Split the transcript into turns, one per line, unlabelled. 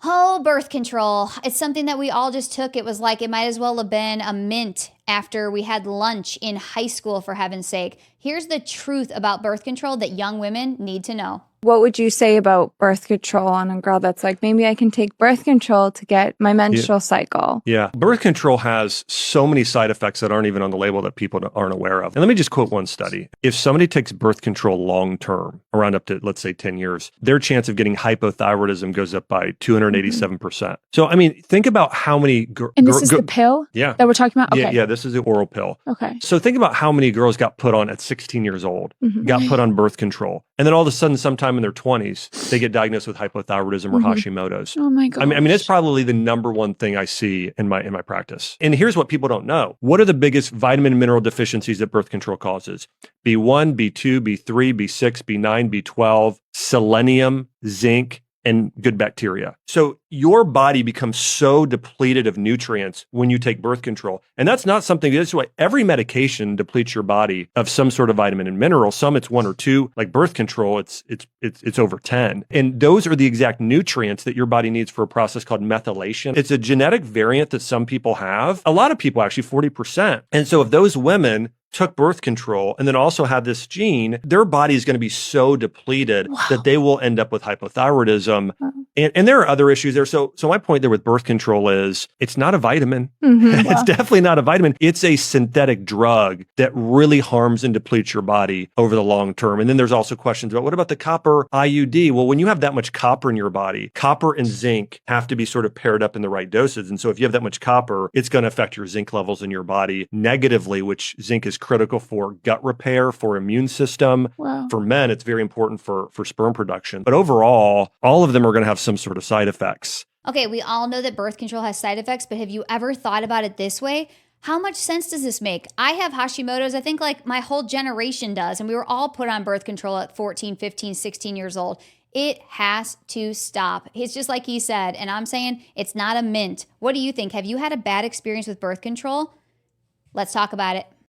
Oh, birth control. It's something that we all just took. It was like it might as well have been a mint after we had lunch in high school, for heaven's sake. Here's the truth about birth control that young women need to know.
What would you say about birth control on a girl that's like, maybe I can take birth control to get my menstrual cycle?
Yeah. Birth control has so many side effects that aren't even on the label that people aren't aware of. And let me just quote one study. If somebody takes birth control long term, around up to, let's say, 10 years, their chance of getting hypothyroidism goes up by 287%. So, I mean, think about how many...
And this is the pill
that
we're talking about? Okay.
Yeah, this is the oral pill.
Okay.
So think about how many girls got put on at 16 years old, got put on birth control. And then all of a sudden, sometime in their 20s, they get diagnosed with hypothyroidism or Hashimoto's.
Oh my God.
I mean, it's probably the number one thing I see in my practice. And here's what people don't know. What are the biggest vitamin and mineral deficiencies that birth control causes? B1, B2, B3, B6, B9, B12, selenium, zinc, and good bacteria. So your body becomes so depleted of nutrients when you take birth control. And that's not something, that's why every medication depletes your body of some sort of vitamin and mineral. Some it's 1 or 2, like birth control, it's over 10. And those are the exact nutrients that your body needs for a process called methylation. It's a genetic variant that some people have. A lot of people, actually 40%. And so if those women took birth control and then also had this gene, their body is going to be so depleted that they will end up with hypothyroidism. And there are other issues there. So my point there with birth control is it's not a vitamin. It's definitely not a vitamin. It's a synthetic drug that really harms and depletes your body over the long term. And then there's also questions about what about the copper IUD? Well, when you have that much copper in your body, copper and zinc have to be sort of paired up in the right doses. And so if you have that much copper, it's going to affect your zinc levels in your body negatively, which zinc is critical for gut repair, for immune system. For men, it's very important for sperm production. But overall, all of them are going to have some sort of side effects.
Okay, we all know that birth control has side effects, but have you ever thought about it this way? How much sense does this make? I have Hashimoto's, I think like my whole generation does, and we were all put on birth control at 14, 15, 16 years old. It has to stop. It's just like he said, and I'm saying it's not a mint. What do you think? Have you had a bad experience with birth control? Let's talk about it.